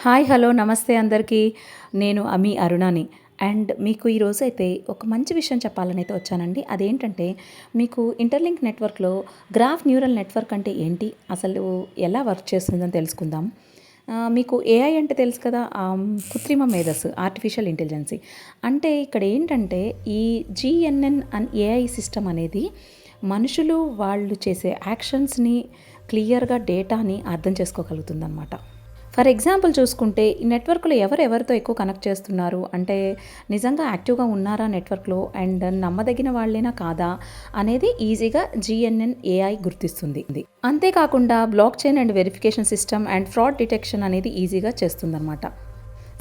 Hi hello నమస్తే అందరికీ. నేను మీ అరుణాని. అండ్ మీకు ఈరోజు అయితే ఒక మంచి విషయం చెప్పాలని అయితే వచ్చానండి. అదేంటంటే మీకు ఇంటర్లింక్ నెట్వర్క్లో గ్రాఫ్ న్యూరల్ నెట్వర్క్ అంటే ఏంటి, అసలు ఎలా వర్క్ చేస్తుందని తెలుసుకుందాం. మీకు ఏఐ అంటే తెలుసు కదా, కృత్రిమ మేధస్సు, ఆర్టిఫిషియల్ ఇంటెలిజెన్సీ. అంటే ఇక్కడ ఏంటంటే ఈ జిఎన్ఎన్ అండ్ ఏఐ సిస్టమ్ అనేది మనుషులు వాళ్ళు చేసే యాక్షన్స్ని క్లియర్గా డేటాని అర్థం చేసుకోగలుగుతుందన్నమాట. ఫర్ ఎగ్జాంపుల్ చూసుకుంటే ఈ నెట్వర్క్లో ఎవరెవరితో ఎక్కువ కనెక్ట్ చేస్తున్నారు, అంటే నిజంగా యాక్టివ్గా ఉన్నారా నెట్వర్క్లో, అండ్ నమ్మదగిన వాళ్ళేనా కాదా అనేది ఈజీగా జిఎన్ఎన్ ఏఐ గుర్తిస్తుంది. అంతేకాకుండా block chain and verification system and fraud detection అనేది ఈజీగా చేస్తుందన్నమాట.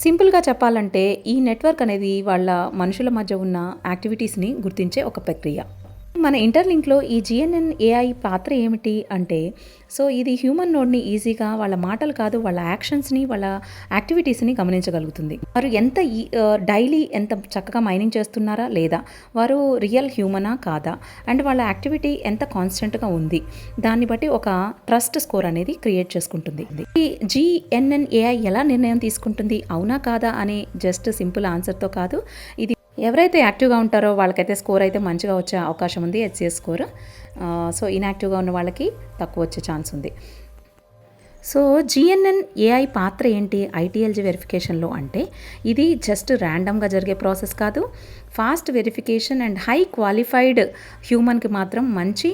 సింపుల్గా చెప్పాలంటే ఈ నెట్వర్క్ అనేది వాళ్ళ మనుషుల మధ్య ఉన్న యాక్టివిటీస్ని గుర్తించే ఒక ప్రక్రియ. మన ఇంటర్లింక్లో ఈ జిఎన్ఎన్ ఏఐ పాత్ర ఏమిటి అంటే, సో ఇది హ్యూమన్ నోడ్ని ఈజీగా వాళ్ళ మాటలు కాదు, వాళ్ళ యాక్షన్స్ని, వాళ్ళ యాక్టివిటీస్ని గమనించగలుగుతుంది. వారు డైలీ ఎంత చక్కగా మైనింగ్ చేస్తున్నారా లేదా, వారు రియల్ హ్యూమనా కాదా, అండ్ వాళ్ళ యాక్టివిటీ ఎంత కాన్స్టెంట్గా ఉంది, దాన్ని బట్టి ఒక ట్రస్ట్ స్కోర్ అనేది క్రియేట్ చేసుకుంటుంది. ఈ జిఎన్ఎన్ ఏఐ ఎలా నిర్ణయం తీసుకుంటుంది, అవునా కాదా అనే జస్ట్ సింపుల్ ఆన్సర్తో కాదు. ఇది ఎవరైతే యాక్టివ్గా ఉంటారో వాళ్ళకైతే స్కోర్ అయితే మంచిగా వచ్చే అవకాశం ఉంది, హెచ్సిఎస్ స్కోర్. సో ఇన్యాక్టివ్గా ఉన్న వాళ్ళకి తక్కువ వచ్చే ఛాన్స్ ఉంది. సో జిఎన్ఎన్ ఏఐ పాత్ర ఏంటి ఐటీఎల్జీ వెరిఫికేషన్లో అంటే, ఇది జస్ట్ ర్యాండమ్గా జరిగే ప్రాసెస్ కాదు. Fast verification and high qualified హ్యూమన్కి మాత్రం మంచి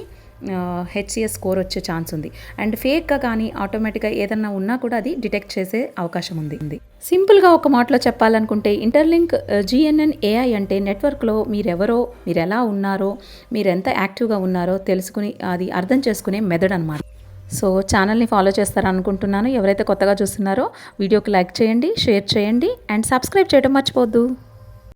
హెచ్సిఎస్ స్కోర్ వచ్చే ఛాన్స్ ఉంది. అండ్ ఫేక్గా కానీ ఆటోమేటిక్గా ఏదన్నా ఉన్నా కూడా అది డిటెక్ట్ చేసే అవకాశం ఉంది. సింపుల్గా ఒక మాటలో చెప్పాలనుకుంటే ఇంటర్లింక్ జిఎన్ఎన్ ఏఐ అంటే నెట్వర్క్లో మీరెవరో, మీరు ఎలా ఉన్నారో, మీరు ఎంత యాక్టివ్గా ఉన్నారో తెలుసుకుని అది అర్థం చేసుకునే మెథడ్ అనమాట. సో ఛానల్ని ఫాలో చేస్తారనుకుంటున్నాను. ఎవరైతే కొత్తగా చూస్తున్నారో వీడియోకి లైక్ చేయండి, షేర్ చేయండి అండ్ సబ్స్క్రైబ్ చేయడం మర్చిపోవద్దు.